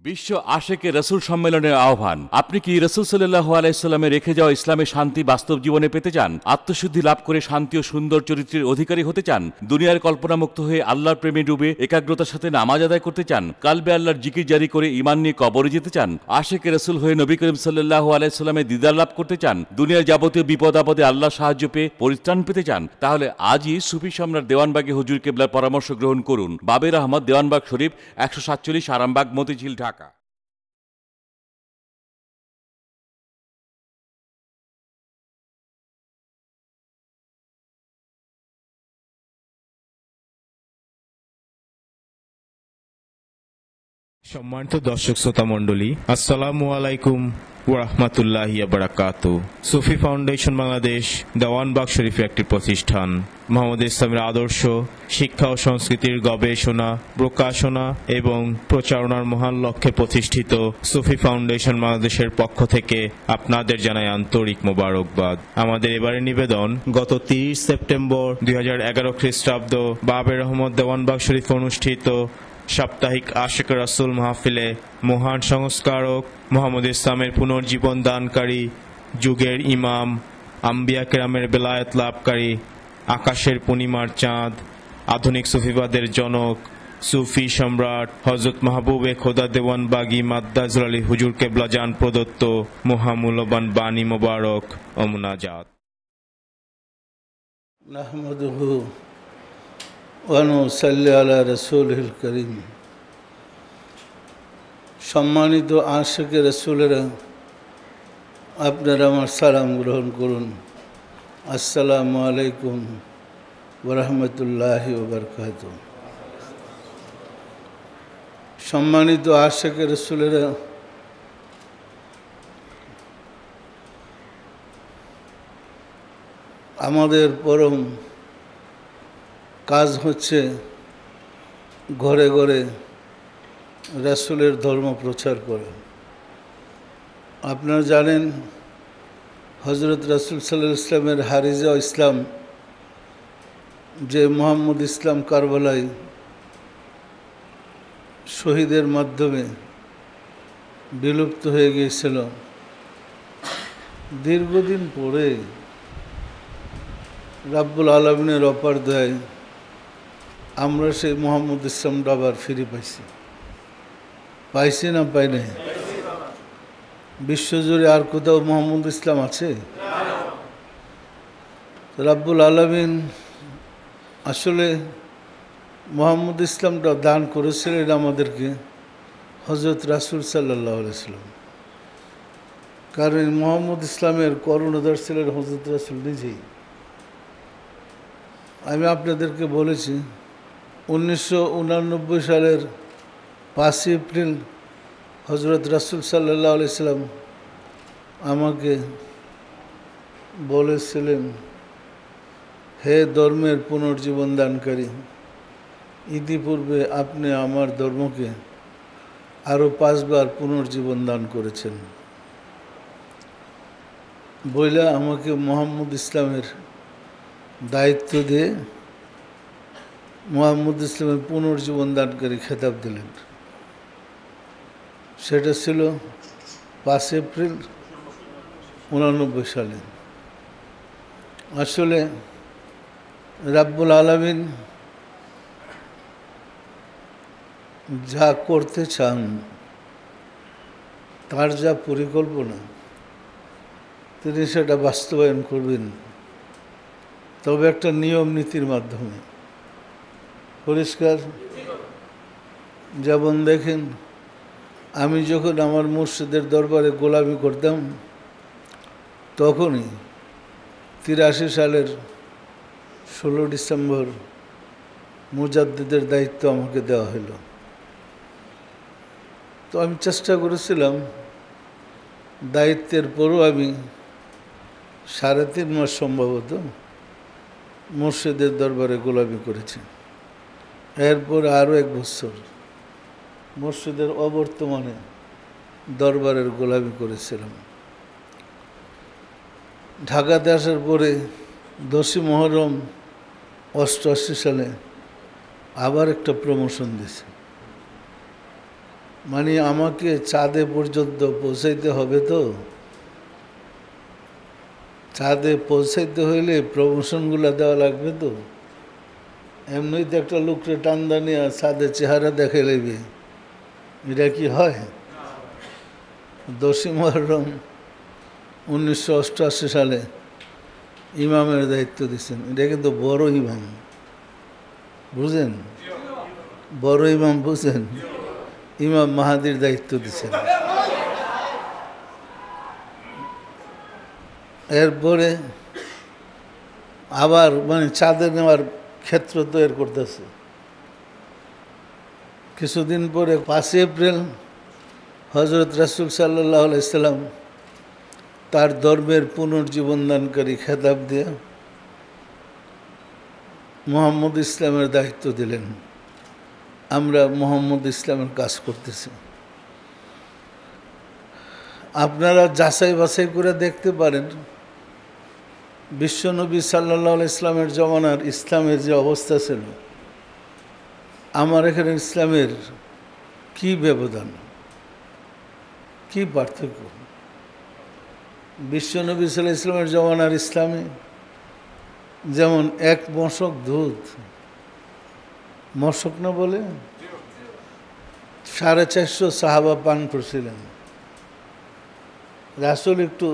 বিশ্ব আশেকে রসুল সম্মেলনের আহ্বান। আপনি কি রসুল সাল্লাল্লাহু আলাইহি সাল্লামে রেখে যাওয়া ইসলামের শান্তি বাস্তব জীবনে পেতে চান? আত্মশুদ্ধি লাভ করে শান্তি ও সুন্দর চরিত্রের অধিকারী হতে চান? দুনিয়ার কল্পনামুক্ত হয়ে আল্লাহর প্রেমে ডুবে একাগ্রতার সাথে নামাজ আদায় করতে চান? কালবে আল্লাহর জিকির জারি করে ঈমান নিয়ে কবরে যেতে চান? আশেকে রসুল হয়ে নবী করিম সাল্লাল্লাহু আলাইহি সাল্লামের দিদার লাভ করতে চান? দুনিয়ার যাবতীয় বিপদ আপদে আল্লাহর সাহায্য পেয়ে পরিত্রাণ পেতে চান? তাহলে আজই সুফি সম্রাট দেওয়ানবাগে হুজুর কেবলার পরামর্শ গ্রহণ করুন। বাবের আহমদ, দেওয়ানবাগ শরীফ, 147, আরামবাগ, মতিঝিল, ঢাকা। সম্মানিত দর্শক শ্রোতা মণ্ডলী, আসসালামু আলাইকুম ওয়া রাহমাতুল্লাহি ওয়া বারাকাতুহু। সুফি ফাউন্ডেশন বাংলাদেশ দেওয়ানবাগ শরীফের একটি প্রতিষ্ঠান। মুহাম্মদ ইসলামের আদর্শ, শিক্ষা ও সংস্কৃতির গবেষণা, প্রকাশনা এবং প্রচারণার মহান লক্ষ্যে প্রতিষ্ঠিত সুফি ফাউন্ডেশন বাংলাদেশের পক্ষ থেকে আপনাদের জানাই আন্তরিক মোবারকবাদ। আমাদের এবারের নিবেদন গত 30 সেপ্টেম্বর 2011 খ্রিস্টাব্দ বাবের আহমদ দেওয়ানবাগ শরীফ অনুষ্ঠিত সাপ্তাহিক আশেক রাসূল মাহফিলে মহান সংস্কারক, মুহাম্মদ ইসলামের পুনর্জীবন দানকারী, যুগের ইমাম, আম্বিয়া কেরামের বেলায়েত লাভকারী, আকাশের পূর্ণিমার চাঁদ, আধুনিক সুফিবাদের জনক, সুফি সম্রাট হযরত মাহবুবে খোদা দেওয়ানবাগী মাদ্দাজুল আলী হুজুর কেবলা জান প্রদত্ত মহামূল্যবান বাণী মোবারক ও মুনাজাত। নাহমাদুহু ওয়া নুসাল্লি আলা রাসূলিল কারীম। সম্মানিত আশিকে রাসূলেরা, আপনারা আমার সালাম গ্রহণ করুন। আসসালামু আলাইকুম ওয়া রাহমাতুল্লাহি ওয়া বারাকাতুহু। সম্মানিত আশিকে রাসূলেরা, আমাদের পরম কাজ হচ্ছে ঘরে ঘরে রাসূলের ধর্ম প্রচার করা। আপনারা জানেন, হযরত রাসূল সাল্লাল্লাহু আলাইহি ওয়াসাল্লামের হারিজা ইসলাম, যে মুহাম্মদ ইসলাম কারবালায় শহীদের মাধ্যমে বিলুপ্ত হয়ে গিয়েছিল, দীর্ঘদিন পরে রাব্বুল আলামিনের অপার দয়ায় আমরা সেই মুহাম্মদ ইসলামটা আবার ফিরে পাইছি না পাই নাই? বিশ্বজুড়ে আর কোথাও মুহাম্মদ ইসলাম আছে? রাব্বুল আলামিন আসলে মুহাম্মদ ইসলামটা দান করেছিলেন আমাদেরকে হযরত রাসূল সাল্লাল্লাহু আলাইহি ওয়াসাল্লাম। কারণ মুহাম্মদ ইসলামের কর্ণধার ছিলেন হযরত রাসূল নিজেই। আমি আপনাদেরকে বলেছি, 1989 সালের 5 এপ্রিল হযরত রাসূল সাল্লাল্লাহু আলাইহি ওয়াসাল্লাম আমাকে বলেছিলেন, হে ধর্মের পুনর্জীবন দানকারী, ইতিপূর্বে আপনি আমার ধর্মকে আরও 5 বার পুনর্জীবন দান করেছেন। বইলা আমাকে মুহাম্মদ ইসলামের দায়িত্ব দিয়ে মুহাম্মদ ইসলামের পুনর্জীবন দানকারী খেতাব দিলেন। সেটা ছিল 5 এপ্রিল 1989 সালে। আসলে রাব্বুল আলামিন যা করতে চান, তার যা পরিকল্পনা, তিনি সেটা বাস্তবায়ন করবেন, তবে একটা নিয়ম নীতির মাধ্যমে। পরিষ্কার যেমন দেখেন, আমি যখন আমার মুর্শিদের দরবারে গোলামি করতাম, তখনই 83 সালের 16 ডিসেম্বর মুজাদ্দিদের দায়িত্ব আমাকে দেওয়া হলো। তো আমি চেষ্টা করেছিলাম, দায়িত্বের পরও আমি 3.5 মাস সম্ভবত মুর্শিদের দরবারে গোলামি করেছি। এরপর আরও 1 বছর মুর্শিদের অবর্তমানে দরবারের গোলামি করেছিলাম। ঢাকাতে আসার পরে 10ই মুহররম 88 সালে আবার একটা প্রমোশন দিয়েছে। মানে আমাকে চাঁদে পর্যন্ত পৌঁছাইতে হবে, তো চাঁদে পৌঁছাইতে হইলে প্রমোশনগুলো দেওয়া লাগবে। তো এমনি তো একটা লোককে টান্দা নিয়ে চাঁদের চেহারা দেখে নেবে, এটা কি হয়? 10ই মুহররম 1988 সালে ইমামের দায়িত্ব দিচ্ছেন। এটা কিন্তু বড় ইমাম, বুঝেন? বড় ইমাম বুঝেন? ইমাম মাহাদির দায়িত্ব দিচ্ছেন। এরপরে আবার মানে চাঁদে নেওয়ার ক্ষেত্র তৈরি করতেছে। কিছুদিন পরে 5 এপ্রিল হজরত রাসূল সাল্লাল্লাহু আলাইহি সাল্লাম তার ধর্মের পুনর্জীবনদানকারী খেতাব দিয়ে মুহাম্মদ ইসলামের দায়িত্ব দিলেন। আমরা মুহাম্মদ ইসলামের কাজ করতেছি। আপনারা যাচাই বাছাই করে দেখতে পারেন, বিশ্বনবী সাল্লাল্লাহু আলাইহি ইসলামের জমানার ইসলামের যে অবস্থা ছিল, আমার এখানে ইসলামের কি ব্যবধান, কি পার্থক্য। বিশ্বনবী সাল্লাল্লাহু আলাইহি ইসলামের জমানার ইসলামে যেমন এক মশক দুধ, মশক না বলে 450 সাহাবা পান করছিলেন। রাসূল একটু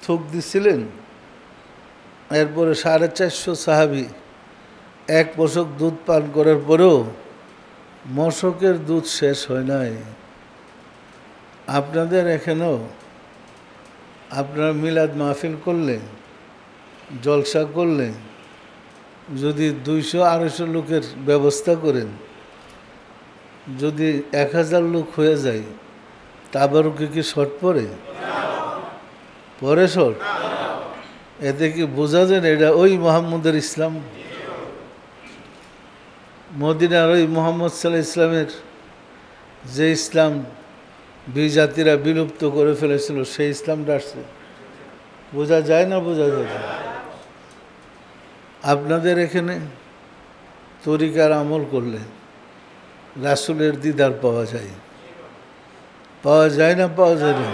থুক দিছিলেন, এরপরে 450 সাহাবি এক মশক দুধ পান করার পরেও মশকের দুধ শেষ হয় নাই। আপনাদের এখানেও আপনারা মিলাদ মাহফিল করলে, জলসা করলে যদি 200-250 লোকের ব্যবস্থা করেন, যদি 1000 লোক হয়ে যায়, তাবারুকে কি শর্ট পড়ে? পরে শর্ট? এতে কি বোঝা যায় এটা ওই মুহাম্মদের ইসলাম? মদিনার ওই মুহাম্মদ সাল্লাল্লাহু আলাইহি ইসলামের যে ইসলাম বিজাতিরা বিলুপ্ত করে ফেলেছিল, সেই ইসলামটা আসছে। বোঝা যায় না? বোঝা যায় না? আপনাদের এখানে তরিকার আমল করলে রাসূলের দিদার পাওয়া যায়, পাওয়া যায় না? পাওয়া যায় না?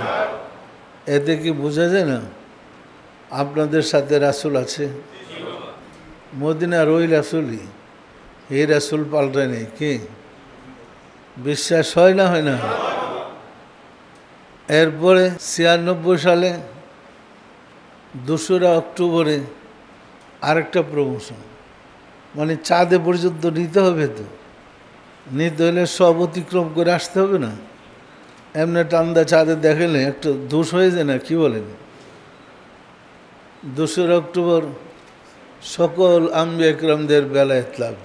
এতে কি বোঝা যায় না আপনাদের সাথে রাসূল আছে? মদিনার ওই রাসূলই, এই রাসূল পাল্টায় নেই। কি বিশ্বাস হয় না? হয় না? এরপরে 96 সালে 2রা অক্টোবরে আরেকটা প্রমোশন, মানে চাঁদে পর্যন্ত নিতে হবে। তো নিতে হলে সব অতিক্রম করে আসতে হবে না? এমনি টান্দা চাঁদে দেখালে একটু দোষ হয়ে যায় না? কি বলেন? 2রা অক্টোবর সকল আম্বিয়া ইকরামদের বেলায়েত লাভ।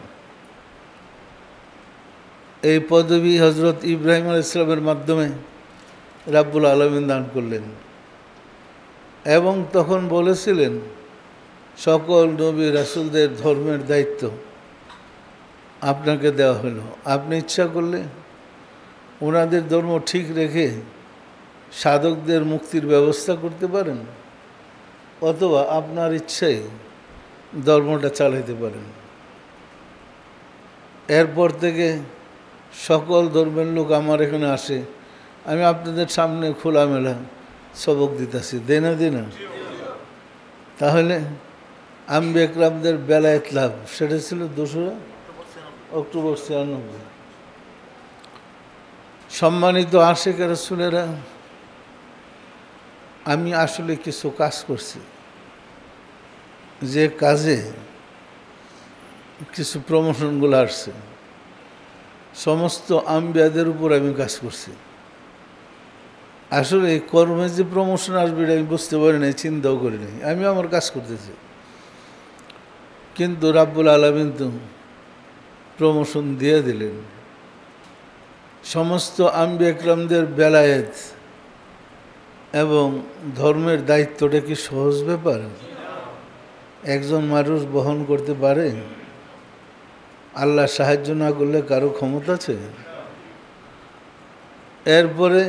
এই পদবী হজরত ইব্রাহিম আলাইহিস সালামের মাধ্যমে রাব্বুল আলামিন দান করলেন, এবং তখন বলেছিলেন সকল নবী রাসূলদের ধর্মের দায়িত্ব আপনাকে দেওয়া হলো। আপনি ইচ্ছা করলে ওনাদের ধর্ম ঠিক রেখে সাধকদের মুক্তির ব্যবস্থা করতে পারেন, অথবা আপনার ইচ্ছায় ধর্মটা চালাইতে পারেন। এরপর থেকে সকল ধর্মের লোক আমার এখানে আসে, আমি আপনাদের সামনে খোলামেলা সবক দিতেছি, দেই না? তাহলে আম্বিয়া ইকরামদের বেলায়েত লাভ, সেটা ছিল 2রা অক্টোবর 96। সম্মানিত আশিক রাসূলেরা, আমি আসলে কিছু কাজ করছি, যে কাজে কিছু প্রমোশনগুলো আসছে, সমস্ত আম্বিয়াদের উপর আমি কাজ করছি। আসলে এই কর্মে যে প্রমোশন আসবে এটা আমি বুঝতে পারি নাই, চিন্তাও করি নাই। আমি আমার কাজ করতেছি, কিন্তু রাব্বুল আলামিন তো প্রমোশন দিয়ে দিলেন। সমস্ত আম্বিয়া ইকরামদের বেলায়েত এবং ধর্মের দায়িত্বটা কি সহজ ব্যাপার? একজন মানুষ বহন করতে পারে? আল্লাহ সাহায্য না করলে কারো ক্ষমতা আছে? এরপরে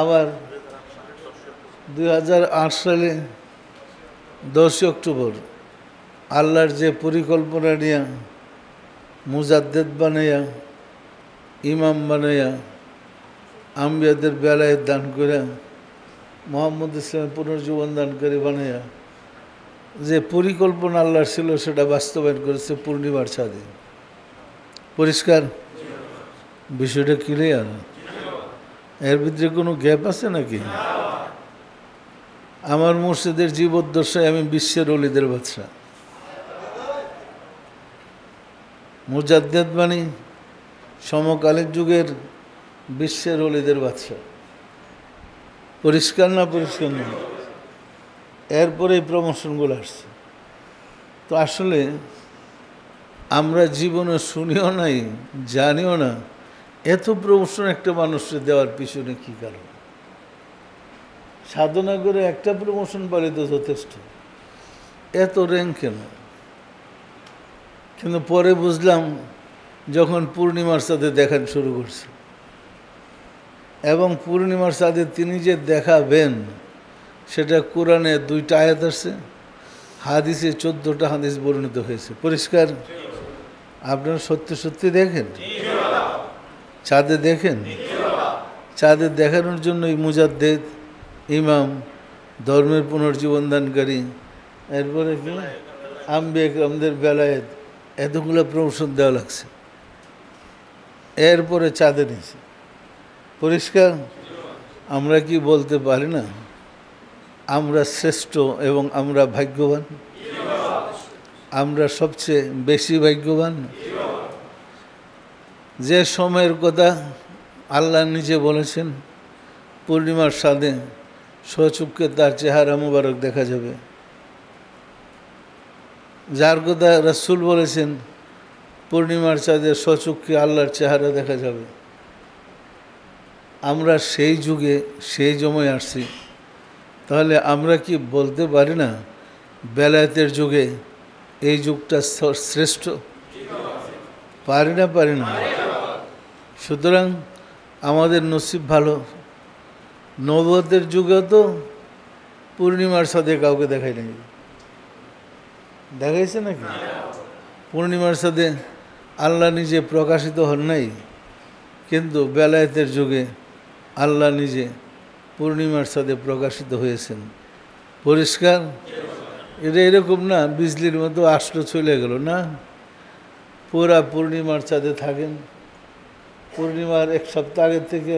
আবার 2008 সালে 10 অক্টোবর আল্লাহর যে পরিকল্পনা নিয়ে মুজাদ্দেদ বানাইয়া ইমাম বানাইয়া আম্বিয়াদের বেলায় দান করে মোহাম্মদ ইসলামের পুনর্জীবন দানকারী বানাইয়া যে পরিকল্পনা আল্লাহর ছিল সেটা বাস্তবায়ন করেছে পূর্ণিমার চাঁদে। পরিষ্কার বিষয়টা ক্লিয়ার? এর ভিতরে কোনো গ্যাপ আছে নাকি? আমার মুর্শিদের জীবদ্দশায় আমি বিশ্বের অলিদের বাদশা, মুজাদ্দেদ বাণী সমকালীন যুগের বিশ্বের অলিদের বাদশা। পরিষ্কার না? পরিষ্কার না? এরপরে এই প্রমোশনগুলো আসছে। তো আসলে আমরা জীবনে শুনিও নাই, জানিও না এত প্রমোশন একটা মানুষকে দেওয়ার পিছনে কী কারণ। সাধনা করে একটা প্রমোশন পারে তো যথেষ্ট, এত র্যাঙ্ক কেন? কিন্তু পরে বুঝলাম যখন পূর্ণিমার সাথে দেখা শুরু করছে, এবং পূর্ণিমার সাথে তিনি যে দেখাবেন সেটা কোরআনে 2টা আয়াত আছে, হাদিসে 14টা হাদিস বর্ণিত হয়েছে। পরিষ্কার? আপনারা সত্যি সত্যি দেখেন, চাঁদে দেখেন। চাঁদে দেখানোর জন্য এই মুজাদ্দেদ, ইমাম, ধর্মের পুনর্জীবন দানকারী, এরপরে কি আম্বিয়া ইকরামদের বেলায়েত, এতগুলো প্রমোশন দেওয়া লাগছে। এরপরে চাঁদে নিয়েছে। পরিষ্কার? আমরা কি বলতে পারি না আমরা শ্রেষ্ঠ এবং আমরা ভাগ্যবান? আমরা সবচেয়ে বেশি ভাগ্যবান। যে সময়ের কথা আল্লাহ নিজে বলেছেন পূর্ণিমার সাদে স্বচক্ষে তার চেহারা মুবারক দেখা যাবে, যার কথা রাসূল বলেছেন পূর্ণিমার চাঁদে স্বচক্ষে আল্লাহর চেহারা দেখা যাবে, আমরা সেই যুগে সেই সময় আসছি। তাহলে আমরা কি বলতে পারি না বেলায়েতের যুগে এই যুগটা শ্রেষ্ঠ? পারি না? পারি না? সুতরাং আমাদের নসিব ভালো। নবুয়তের যুগেও তো পূর্ণিমার সাথে কাউকে দেখাই নাই, দেখাইছে নাকি? পূর্ণিমার সাথে আল্লাহ নিজে প্রকাশিত হন নাই, কিন্তু বেলায়েতের যুগে আল্লাহ নিজে পূর্ণিমার সাথে প্রকাশিত হয়েছেন। পরিষ্কার? এটা এরকম না বিজলির মতো আসলো চলে গেল না, পুরা পূর্ণিমার চাঁদে থাকেন। পূর্ণিমার 1 সপ্তাহ আগের থেকে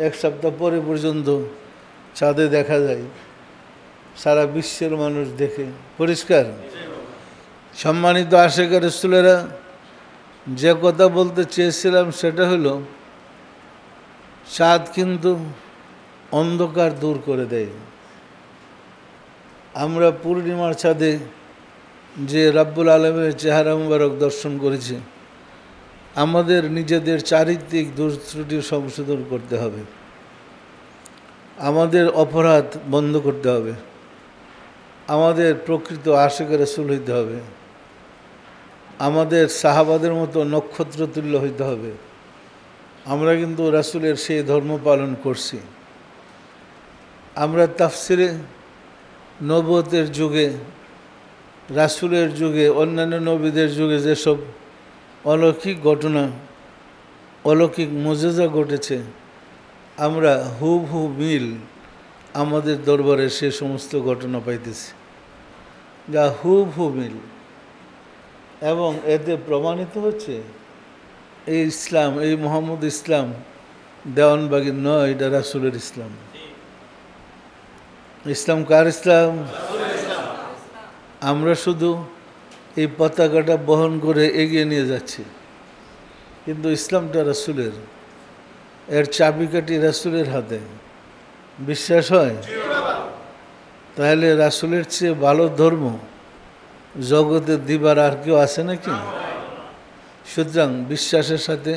1 সপ্তাহ পরে পর্যন্ত চাঁদে দেখা যায়, সারা বিশ্বের মানুষ দেখে। পরিষ্কার? সম্মানিত আশিক রাসূলেরা, যে কথা বলতে চেয়েছিলাম সেটা হলো চাঁদ কিন্তু অন্ধকার দূর করে দেয়। আমরা পূর্ণিমার চাঁদে যে রাব্বুল আলামিনের চেহারা মুবারক দর্শন করেছি, আমাদের নিজেদের চারিত্রিক দোষ ত্রুটি সংশোধন করতে হবে, আমাদের অপরাধ বন্ধ করতে হবে, আমাদের প্রকৃত আশিক রাসূল হইতে হবে, আমাদের সাহাবাদের মতো নক্ষত্র তুল্য হইতে হবে। আমরা কিন্তু রাসূলের সেই ধর্ম পালন করছি। আমরা তাফসিরে নবুয়তের যুগে, রাসূলের যুগে, অন্যান্য নবীদের যুগে যেসব অলৌকিক ঘটনা, অলৌকিক মুজিজা ঘটেছে, আমরা হুবহু মিল আমাদের দরবারে সে সমস্ত ঘটনা পাইতেছি, যা হুবহু মিল। এবং এতে প্রমাণিত হচ্ছে এই ইসলাম, এই মোহাম্মদ ইসলাম দেওয়ানবাগীর নয়, এটা রাসূলের ইসলাম। ইসলাম কার ইসলাম? আমরা শুধু এই পতাকাটা বহন করে এগিয়ে নিয়ে যাচ্ছি, কিন্তু ইসলামটা রাসূলের, এর চাবিকাঠি রাসূলের হাতে। বিশ্বাস হয়? তাহলে রাসূলের চেয়ে ভালো ধর্ম জগতে দিবার আর কেউ আছে নাকি? সুতরাং বিশ্বাসের সাথে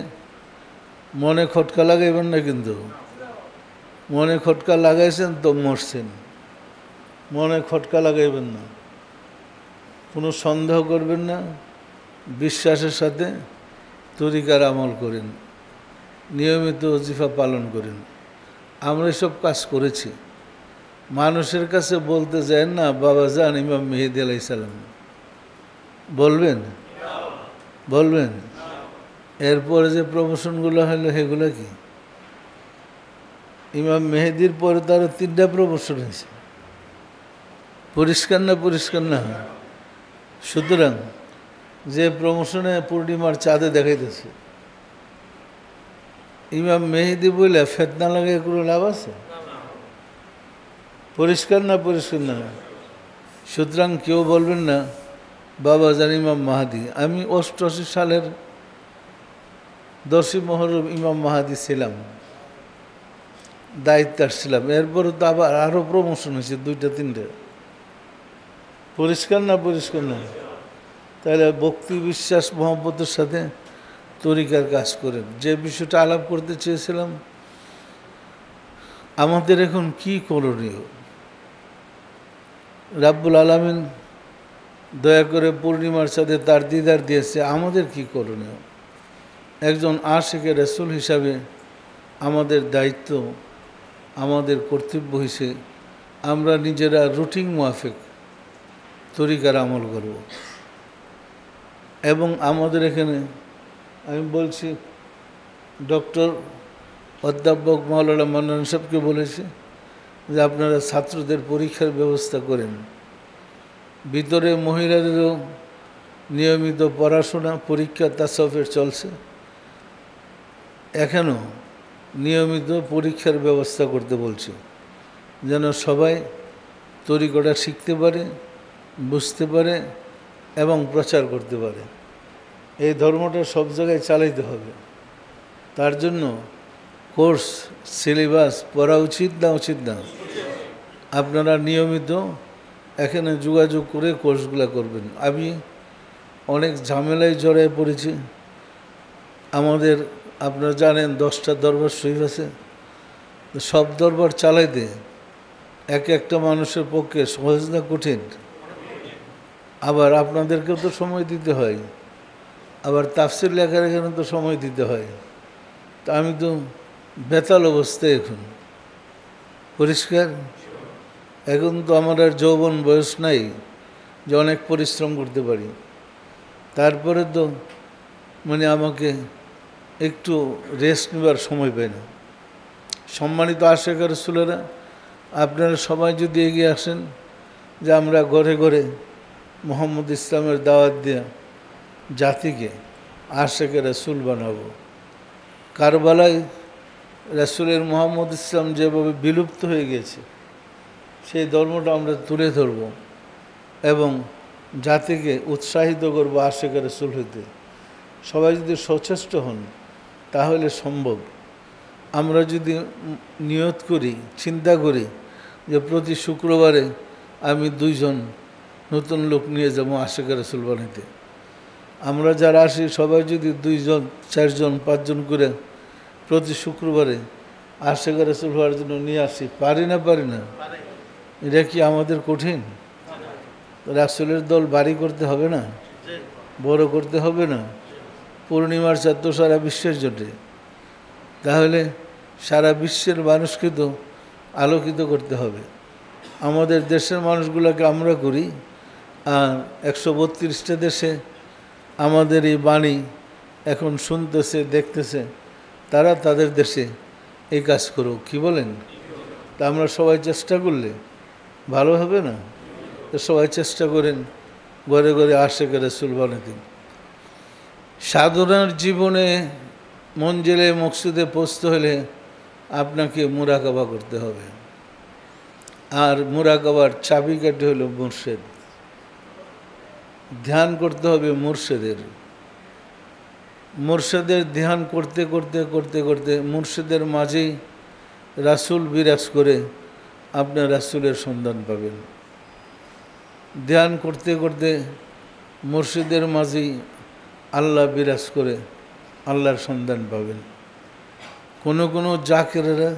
মনে খটকা লাগাইবেন না, কিন্তু মনে খটকা লাগাইছেন তো মরছেন, মনে খটকা লাগাইবেন না, কোনো সন্দেহ করবেন না, বিশ্বাসের সাথে তরিকার আমল করেন, নিয়মিত ওজিফা পালন করেন। আমরা এসব কাজ করেছি। মানুষের কাছে বলতে যান না বাবা যান ইমাম মেহেদী আলাইহিস সালাম, বলবেন? বলবেন? এরপরে যে প্রমোশনগুলো হলো সেগুলো কি? ইমাম মেহেদির পরে তারও 3টা প্রমোশন হয়েছে। পরিষ্কার না? পরিষ্কার না? সুতরাং যে প্রমোশনে পূর্ণিমার চাঁদে দেখাইতেছে, ইমাম মেহেদি বলে ফেতনা লাগে কোনো লাভ আছে? পরিষ্কার না? পরিষ্কার না? সুতরাং কেউ বলবেন না বাবা জান ইমাম মাহাদি। আমি 88 সালের 10ই মুহররম ইমাম মাহাদি ছিলাম, দায়িত্বে আসছিলাম। এরপরে তো আবার আরও প্রমোশন হয়েছে 2টা 3টা। পরিষ্কার না? পরিষ্কার না? তাহলে ভক্তি বিশ্বাস মহব্বতের সাথে তরিকার কাজ করেন। যে বিষয়টা আলাপ করতে চেয়েছিলাম, আমাদের এখন কি করণীয়? রাব্বুল আলামিন দয়া করে পূর্ণিমার সাথে তার দিদার দিয়েছে, আমাদের কি করণীয়? একজন আশিকে রাসূল হিসাবে আমাদের দায়িত্ব, আমাদের কর্তব্য হিসেবে আমরা নিজেরা রুটিন মাফিক তরিকার আমল করব। এবং আমাদের এখানে আমি বলছি, ডক্টর অধ্যাপক মাওলানা মান্নান সাহেবকে বলেছি যে আপনারা ছাত্রদের পরীক্ষার ব্যবস্থা করেন। ভিতরে মহিলাদেরও নিয়মিত পড়াশোনা, পরীক্ষা তাসাউফের চলছে। এখনও নিয়মিত পরীক্ষার ব্যবস্থা করতে বলছি, যেন সবাই তরিকাটা শিখতে পারে, বুঝতে পারে এবং প্রচার করতে পারে। এই ধর্মটা সব জায়গায় চালাইতে হবে। তার জন্য কোর্স, সিলেবাস পড়া উচিত না? উচিত না? আপনারা নিয়মিত এখানে যোগাযোগ করে কোর্সগুলো করবেন। আমি অনেক ঝামেলায় জড়ায় পড়েছি। আমাদের আপনারা জানেন 10টা দরবার শরীফ আছে। সব দরবার চালাইতে একটা মানুষের পক্ষে সহজ না কঠিন? আবার আপনাদেরকেও তো সময় দিতে হয়, আবার তাফসীর লেখার এখানে তো সময় দিতে হয়। তা আমি তো বেতাল অবস্থায় এখন। পরিষ্কার? এখন তো আমার আর যৌবন বয়স নাই যে অনেক পরিশ্রম করতে পারি। তারপরে তো আমাকে একটু রেস্ট নেবার সময় পাই না। সম্মানিত আশিক রাসূলেরা, আপনারা সবাই যদি এগিয়ে আসেন যে আমরা ঘরে ঘরে মুহাম্মদ ইসলামের দাওয়াত দেয়া জাতিকে আশিক রাসূল বানাবো। কারবালায় রাসূলের মুহাম্মদ ইসলাম যেভাবে বিলুপ্ত হয়ে গেছে, সেই ধর্মটা আমরা তুলে ধরব এবং জাতিকে উৎসাহিত করব আশিক রাসূল হইতে। সবাই যদি সচেষ্ট হন তাহলে সম্ভব। আমরা যদি নিয়ত করি, চিন্তা করি যে প্রতি শুক্রবারে আমি 2 জন নতুন লোক নিয়ে যাব আশিক রাসূল বানাইতে, আমরা যারা আসি সবাই যদি 2 জন 4 জন 5 জন করে প্রতি শুক্রবারে আশিক রাসূল হওয়ার জন্য নিয়ে আসি, পারি না? পারি না? এটা কি আমাদের কঠিন? রাসূলের দল বাড়ি করতে হবে না? বড় করতে হবে না? পূর্ণিমার চাঁদ তো সারা বিশ্বের জোটে, তাহলে সারা বিশ্বের মানুষকে তো আলোকিত করতে হবে। আমাদের দেশের মানুষগুলোকে আমরা করি, আর 132টা দেশে আমাদের এই বাণী এখন শুনতেছে, দেখতেছে, তারা তাদের দেশে এই কাজ করুক। কি বলেন? তা আমরা সবাই চেষ্টা করলে ভালো হবে না? তো সবাই চেষ্টা করেন ঘরে ঘরে আশিক রাসূল বানাতে। সাধনার জীবনে মঞ্জিলে মকসুদে পৌঁছতে হলে আপনাকে মুরাকাবা করতে হবে। আর মুরাকাবার চাবিকাঠি হলো মুর্শেদ। ধ্যান করতে হবে মুর্শেদের। মুর্শেদের ধ্যান করতে করতে করতে করতে মুর্শেদের মাঝেই রাসূল বিরাজ করে, আপনার রাসূলের সন্ধান পাবেন। ধ্যান করতে করতে মুর্শিদের মাঝেই আল্লাহ বিরাজ করে, আল্লাহর সন্ধান পাবেন। কোনো কোনো জাকেরেরা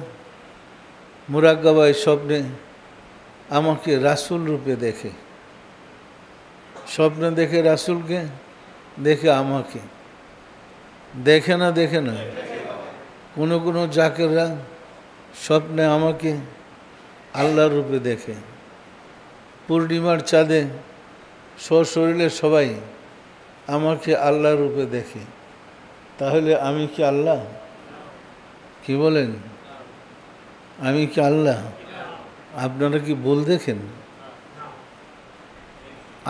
মুরাকাবায় স্বপ্নে আমাকে রাসূল রূপে দেখে, স্বপ্নে দেখে রাসূলকে, দেখে আমাকে, দেখে না? দেখে না? কোনো কোনো জাকেররা স্বপ্নে আমাকে আল্লাহর রূপে দেখে। পূর্ণিমার চাঁদে সশরীরে সবাই আমাকে আল্লাহর রূপে দেখে। তাহলে আমি কি আল্লাহ? কি বলেন? আমি কি আল্লাহ? আপনারা কি বল দেখেন?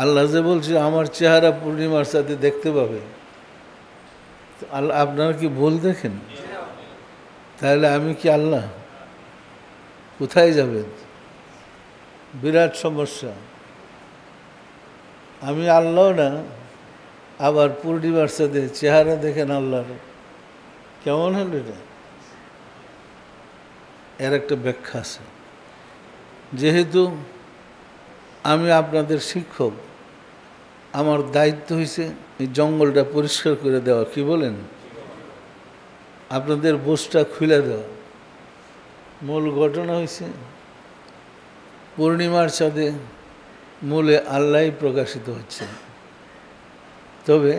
আল্লাহ যে বলছে আমার চেহারা পূর্ণিমার সাথে দেখতে পাবে, আল্লাহ আপনারা কি বল দেখেন? তাহলে আমি কি আল্লাহ? কোথায় যাবেন? বিরাট সমস্যা। আমি আল্লাহ না, আবার পূর্ণিমার সাথে চেহারা দেখেন আল্লাহর, কেমন হল এটা? এর একটা ব্যাখ্যা আছে। যেহেতু আমি আপনাদের শিক্ষক, আমার দায়িত্ব হয়েছে এই জঙ্গলটা পরিষ্কার করে দেওয়া। কি বলেন? আপনাদের বোঝটা খুলে দেওয়া। মূল ঘটনা হয়েছে পূর্ণিমার চাঁদে মূলে আল্লাহই প্রকাশিত হচ্ছে, তবে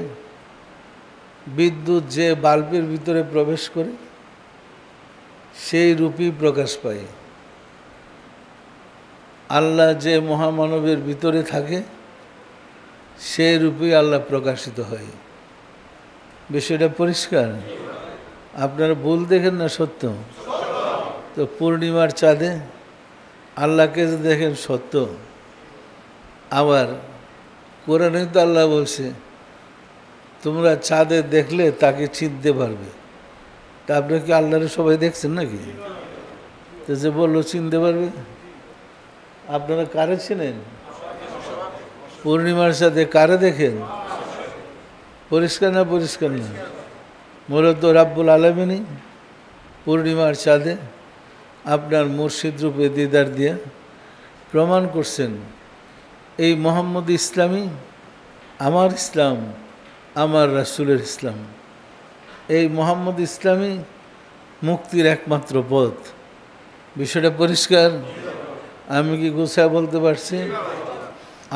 বিদ্যুৎ যে বাল্বের ভিতরে প্রবেশ করে সেই রূপই প্রকাশ পায়। আল্লাহ যে মহামানবের ভিতরে থাকে সেই রূপেই আল্লাহ প্রকাশিত হয়। বিষয়টা পরিষ্কার? আপনারা ভুল দেখেন না সত্য? তো পূর্ণিমার চাঁদে আল্লাহকে যে দেখেন সত্য, আবার কোরআনে তো আল্লাহ বলছে তোমরা চাঁদে দেখলে তাকে চিনতে পারবে। তা আপনারা কি আল্লাহরে সবাই দেখছেন নাকি? তো যে বললো চিনতে পারবে, আপনারা কারে চিনেন? পূর্ণিমার সাথে কারে দেখেন? পরিষ্কার না পরিষ্কার না? মূলত রাব্বুল আলামিনই পূর্ণিমার চাঁদে আপনার মুর্শিদ রূপে দিদার দিয়ে প্রমাণ করছেন এই মোহাম্মদ ইসলামই আমার ইসলাম, আমার রাসূলের ইসলাম। এই মোহাম্মদ ইসলামই মুক্তির একমাত্র পথ। বিষয়টা পরিষ্কার? আমি কি গুছায় বলতে পারছি?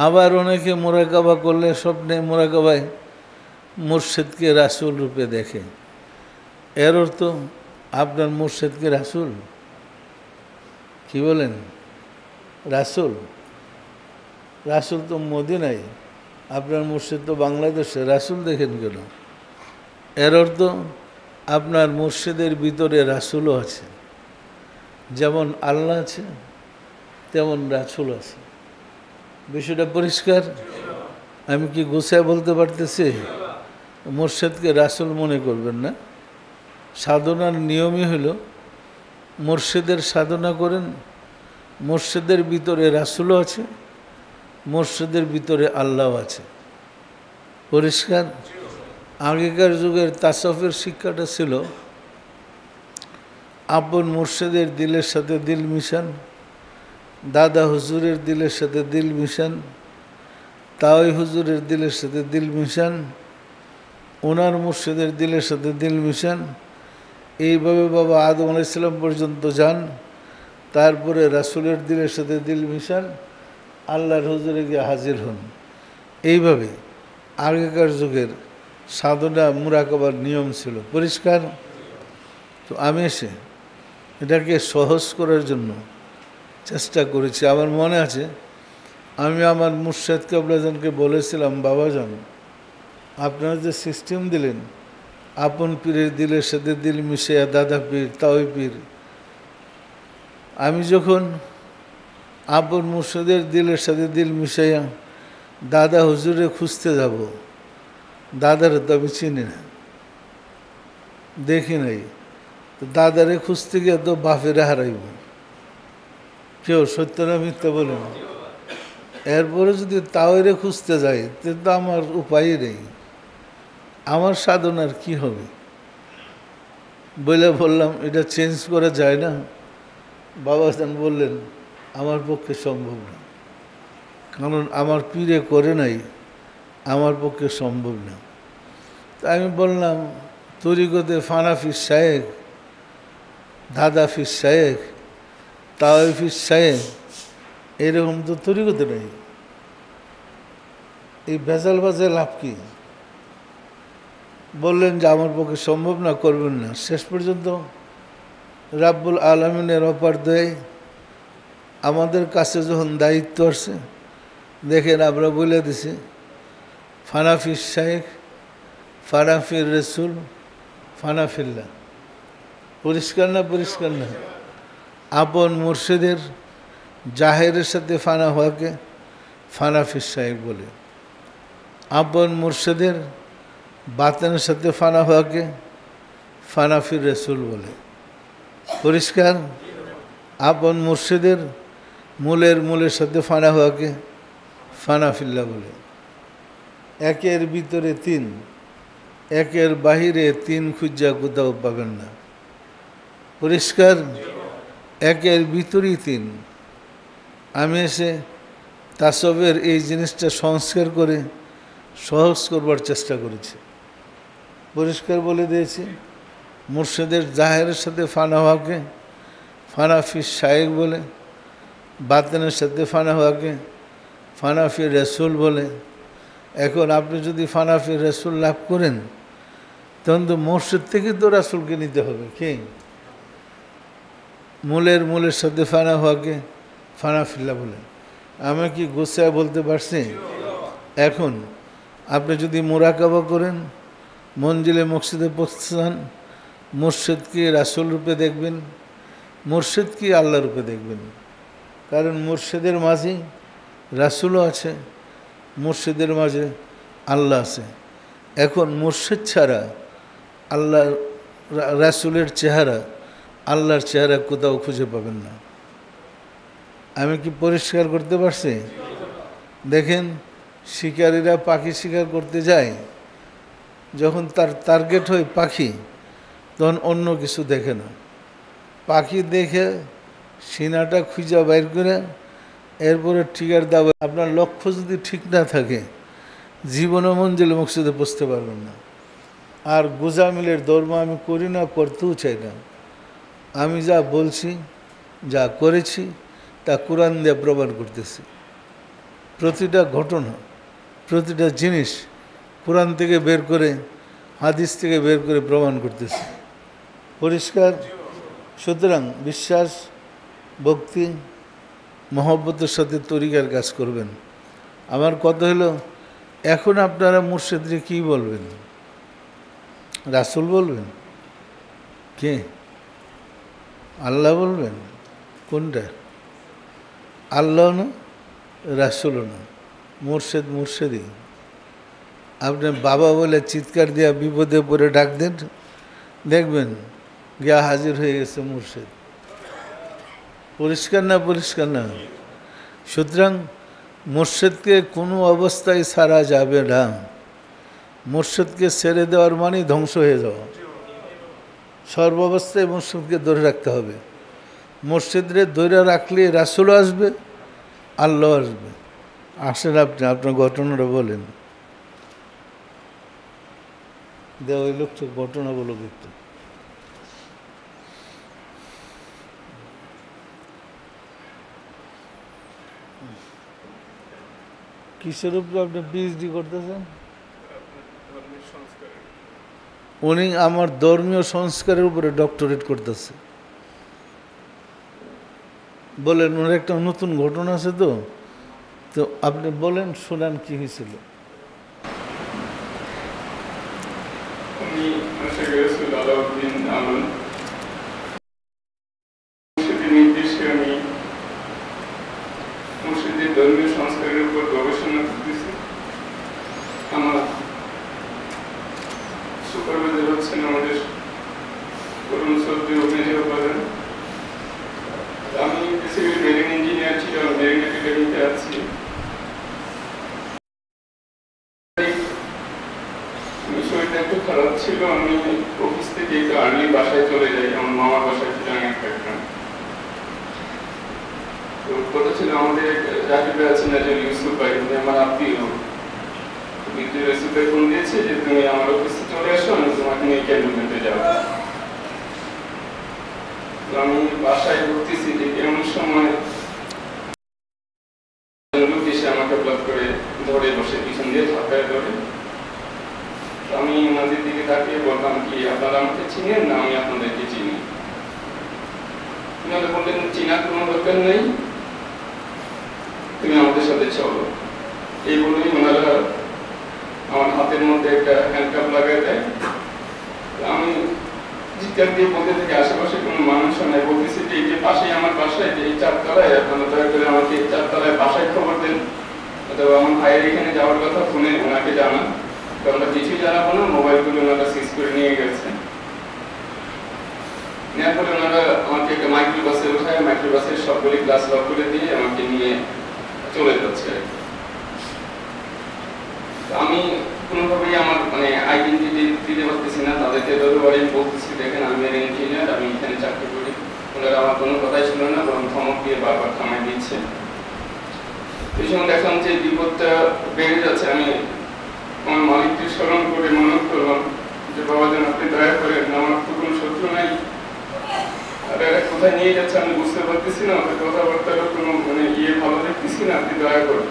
আবার অনেকে মোরাকাবা করলে স্বপ্নে মোরাকাবায় মুর্শিদকে রাসূল রূপে দেখে। এর অর্থ আপনার মুর্শিদকে রাসূল? কি বলেন? রাসূল? রাসূল তো মদিনায়, আপনার মুর্শিদ তো বাংলাদেশে, রাসূল দেখেন কেন? এর অর্থ আপনার মুর্শিদের ভিতরে রাসূলও আছে। যেমন আল্লাহ আছে তেমন রাসূল আছে। বিষয়টা পরিষ্কার? আমি কি গুছায় বলতে পারতেছি? মুর্শিদকে রাসূল মনে করবেন না। সাধনার নিয়মই হলো মুর্শিদের সাধনা করেন, মুর্শিদের ভিতরে রাসূলও আছে, মুর্শিদের ভিতরে আল্লাহও আছে। পরিষ্কার? আগেকার যুগের তাসাউফের শিক্ষাটা ছিল আপন মুর্শিদের দিলের সাথে দিল মিশান, দাদা হুজুরের দিলের সাথে দিল মিশান, তাওই হুজুরের দিলের সাথে দিল মিশান, ওনার মুর্শিদের দিলের সাথে দিল মিশান। এইভাবে বাবা আদম আলাইহিস সালাম পর্যন্ত যান, তারপরে রাসূলের দিলের সাথে দিল মিশান, আল্লাহর হুজুরে গিয়ে হাজির হন। এইভাবে আগেকার যুগের সাধনা মুরাকাবার নিয়ম ছিল। পরিষ্কার? তো আমি এসে এটাকে সহজ করার জন্য চেষ্টা করেছি। আমার মনে আছে আমি আমার মুর্শিদ কেবলাজানকে বলেছিলাম, বাবাজান আপনারা যে সিস্টেম দিলেন আপন পীরের দিলের সাথে দিল মিশিয়ে দাদা পীর তাওই পীর, আমি যখন আপন মুর্শিদের দিলের সাথে দিল মিশাইয়া দাদা হুজুরে খুঁজতে যাব, দাদারে তো আমি চিনি না, দেখি নাই। তো দাদারে খুঁজতে গিয়ে তো বাপেরে হারাইব। কেউ সত্য না মিথ্যা বলেন? এরপরে যদি তাওরে খুঁজতে যাই তো আমার উপায় নেই, আমার সাধনার কি হবে? বলে বললাম এটা চেঞ্জ করা যায় না? বাবাজান বললেন আমার পক্ষে সম্ভব না, কারণ আমার পীরে করে নাই, আমার পক্ষে সম্ভব না। তা আমি বললাম তরিকতে ফানা ফির শায়েখ, দাদা ফির শায়েখ, তাওই ফির শায়েখ, এরকম তো তরিকতে নেই। এই ভেজাল বাজে লাভ কি? বললেন যে আমার পক্ষে সম্ভব না, করবেন না। শেষ পর্যন্ত রাব্বুল আলামিনের অপারদয়ে আমাদের কাছে যখন দায়িত্ব আসছে, দেখেন আমরা বলে দিছি ফানাফির শায়েখ, ফানাফির রসুল, ফানা ফিল্লাহ। পরিষ্কার না? পরিষ্কার না? আপন মুর্শিদের জাহেরের সাথে ফানা হওয়াকে ফানা ফিস সাহেব বলে, আপন মুর্শিদের বাতেনের সাথে ফানা হওয়াকে ফানা ফির রসুল বলে। পরিষ্কার? আপন মুর্শিদের মূলের সাথে ফানা হওয়াকে ফানা ফিল্লাহ বলে। একের ভিতরে তিন, একের বাহিরে তিন খুঁজা কোথাও পাবেন না। পরিষ্কার? একের ভিতরেই তিন। আমি এসে তাসবের এই জিনিসটা সংস্কার করে সহজ করবার চেষ্টা করেছি। পরিষ্কার বলে দিয়েছি, মুর্শিদের জাহেরের সাথে ফানা হওয়াকে ফানা ফিস শায়েখ বলে, বাতেনের সাথে ফানা হওয়াকে ফানা ফির রসুল বলে। এখন আপনি যদি ফানা ফির রসুল লাভ করেন, তখন তো মুর্শিদ থেকে তো রাসুলকে নিতে হবে। কি? মূলের সাথে ফানা হওয়াকে ফানা ফিল্লাহ বলে। আমি কি গোসায় বলতে পারছি? এখন আপনি যদি মোরাকাবা করেন, মঞ্জিলে মকসিদে পৌঁছতে চান, মুর্শিদকে রাসুল রূপে দেখবেন, মুর্শিদকে আল্লাহ রূপে দেখবেন। কারণ মুর্শিদের মাঝে রাসুলও আছে, মুর্শিদের মাঝে আল্লাহ আছে। এখন মুর্শিদ ছাড়া আল্লাহ রাসুলের চেহারা, আল্লাহর চেহারা কোথাও খুঁজে পাবেন না। আমি কি পরিষ্কার করতে পারছি? দেখেন, শিকারীরা পাখি শিকার করতে যায়, যখন তার টার্গেট হয় পাখি, তখন অন্য কিছু দেখে না। পাখি দেখে সিনাটা খুঁজা বাইর করে এরপরে ট্রিগার দেওয়া। আপনার লক্ষ্য যদি ঠিক না থাকে, জীবনে মঞ্জিলে মকসুদে পৌঁছতে পারবেন না। আর গোজামিলের ধর্ম আমি করি না, করতেও চাই না। আমি যা বলছি, যা করেছি, তা কোরআন দিয়ে প্রমাণ করতেছি। প্রতিটা ঘটনা, প্রতিটা জিনিস কোরআন থেকে বের করে, হাদিস থেকে বের করে প্রমাণ করতেছি। পরিষ্কার? সুতরাং বিশ্বাস, ভক্তি, মহব্বতের সাথে তরিকার কাজ করবেন। আমার কথা হলো, এখন আপনারা মুর্শিদরে কী বলবেন? রাসুল বলবেন? কে? আল্লাহ বলবেন? কোনটা? আল্লাহ না, রাসুলও না, মুর্শিদই। আপনি বাবা বলে চিৎকার দিয়া বিপদে পড়ে ডাক দেন, দেখবেন গিয়া হাজির হয়ে গেছে মুর্শিদ। পরিষ্কার না? পরিষ্কার না? সুতরাং মুর্শিদকে কোনো অবস্থায় ছাড়া যাবে না। মুর্শিদকে ছেড়ে দেওয়ার মানে ধ্বংস হয়ে যাওয়া। সর্বাবস্থায় মুর্শিদকে ধরে রাখতে হবে। মুর্শিদরে ধরে রাখলে রাসুলও আসবে, আল্লাহ আসবে। আসেন আপনি আপনার ঘটনাটা বলেন। দেওয়া ওই লোকটা ঘটনা বলো একটু। কিসের উপরে আপনি পিএইচডি করতেছেন? উনি আমার ধর্মীয় সংস্কারের উপরে ডক্টরেট করতেছে। বলেন, ওর একটা নতুন ঘটনা আছে তো, তো আপনি বলেন, শোনান কি হয়েছিল। ধর্মীয় সংস্কারের উপর গবেষণা করতেছি। আমার সুপারভাইজার হচ্ছেন আমাদের করুণ চৌধুরী অভিনয় উপাদান। আমি বেসিক্যালি মেরিন ইঞ্জিনিয়ার ছিলাম, মেরিন একাডেমিতে আছি। বিষয়টা একটু খারাপ ছিল। আমি অফিস থেকে একটু আর্লি বাসায় চলে যাই, আমার মামার বাসায় ছিল একটা। তো কথা ছিল, আমাদের জাকির ভাই আছেন, ইউসুফ ভাই, আমার আত্মীয়। ইউসুফ ভাই ফোন দিয়েছে যে তুমি আমার অফিসে চলে আসো, আমি তোমাকে নিয়ে ক্যান্টনমেন্টে যাবো। আমি বাসায় ঘুরতেছি, ঠিক এমন সময় লোক এসে আমাকে ব্লক করে ধরে বসে, পিছন দিয়ে ধাক্কায় ধরে। আমি ওনাদের দিকে তাকিয়ে বললাম, কি আপনারা আমাকে চিনেন? না, আমি আপনাদেরকে চিনি। ওনারা বললেন, চিনার কোনো দরকার নেই, তুমি আমাদের সাথে চলো। এই বলেই ওনারা আমার হাতের মধ্যে একটা হ্যান্ডকাপ লাগাই দেয়। আমি চিৎকার দিয়ে বলতে থেকে আশেপাশে কোনো মানুষ নাই, বলতেছি যে এই যে পাশেই আমার বাসায়, যে এই 4 তলায়, আপনারা দয়া করে আমাকে 4 তলায় বাসায় খবর দেন, অথবা আমার ভাইয়ের এখানে যাওয়ার কথা ফোনে ওনাকে জানান। তো আমরা কিছুই জানাবো না, মোবাইলগুলো ওনারা সিজ করে নিয়ে গেছে। নেওয়ার পরে ওনারা আমাকে একটা মাইক্রো বাসে উঠায়, মাইক্রো বাসের সবগুলি গ্লাস লক করে দিয়ে আমাকে নিয়ে চলে যাচ্ছে। আমি কোনোভাবেই আমার মানে আইডেন্টিটি দিতে পারতেছি না তাদেরকে, যতবারই আমি বলতেছি দেখেন আমি ইঞ্জিনিয়ার, আমি এখানে চাকরি করি, ওনারা আমার কোনো কথাই শুনে না, বরং ধমক দিয়ে বারবার থামাই দিচ্ছে। এই সময় দেখলাম যে বিপদটা বেড়ে যাচ্ছে। আমি আমার মালিককে স্মরণ করে মানত করলাম যে বাবা যেন আপনি দয়া করেন, আমার তো কোনো শত্রু নাই, আর এরা কোথায় নিয়ে যাচ্ছে আমি বুঝতে পারতেছি না, ওদের কথাবার্তারও কোনো মানে ভালো দেখতেছি না, আপনি দয়া করেন।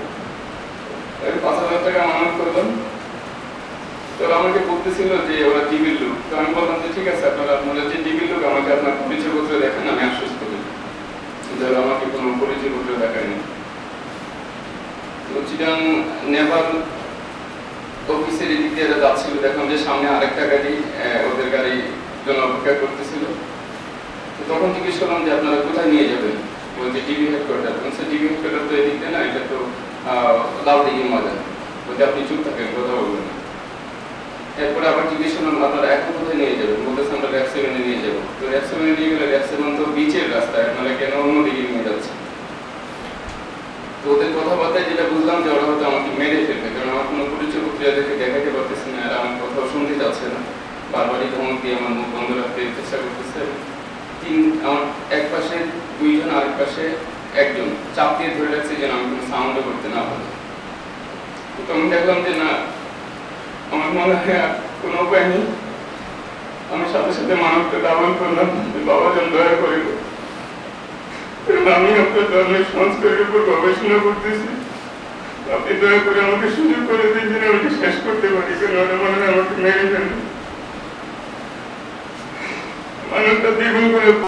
5,000 টাকা মানত করলাম। তো আমাকে বলতেছিল যে ওরা ডিবির লোক। তো আমি বললাম যে ঠিক আছে, আপনারা যে ডিবির লোক আমাকে আপনার পরিচয়পত্র দেখেন, আমি আশ্বস্ত করি। যারা আমাকে কোনো পরিচয়পত্র দেখায়নি। তো চিটাং নেপাল অফিসের এদিক দিয়ে যাচ্ছিল, দেখলাম যে সামনে আরেকটা গাড়ি ওদের গাড়ির জন্য অপেক্ষা করতেছিল। তো তখন জিজ্ঞেস করলাম যে আপনারা কোথায় নিয়ে যাবেন? বলছে ডিবি হেডকোয়ার্টার। বলছে ডিবি হেডকোয়ার্টার তো এদিক দিয়ে না, এটা তো লালদিঘির ময়দান। বলতে আপনি চুপ থাকেন, কথা বলবেন না। এরপরে আবার জিজ্ঞেস করলাম আপনারা এখন কোথায় নিয়ে যাবেন? বলতেছে আমরা র্যাব 7 নিয়ে যাবো। তো র্যাব 7 নিয়ে গেলে র্যাব 7 তো বিচের রাস্তায়, আপনারা কেন অন্যদিকে নিয়ে যাচ্ছে? তো ওদের কথাবার্তায় যেটা বুঝলাম যে ওরা হয়তো আমাকে মেরে ফেলবে, কারণ আমার কোনো পরিচয় দেখে দেখাতে পারতেছে না, আর আমার কথাও শুনতে চাচ্ছে না, বারবারই ধমক দিয়ে আমার মুখ বন্ধ রাখতে চেষ্টা করতেছে। আমার এক পাশে 2 জন, আরেক পাশে 1 জন চাপ দিয়ে ধরে রাখছে যেন আমি কোনো সাউন্ডও করতে না পারি। তো আমি দেখলাম যে না, আমার মনে হয় কোনো উপায় নেই। আমি সাথে সাথে মানবকে আহ্বান করলাম যে বাবা যেন দয়া করে, আমি আপনার ধর্মের সংস্কারের উপর গবেষণা করতেছি, আপনি দয়া করে আমাকে সুযোগ করে দিন যেন আমি শেষ করতে পারি, কারণ মনে হয় আমাকে মেরে ফেলবে। মানবটা দ্বিগুণ করে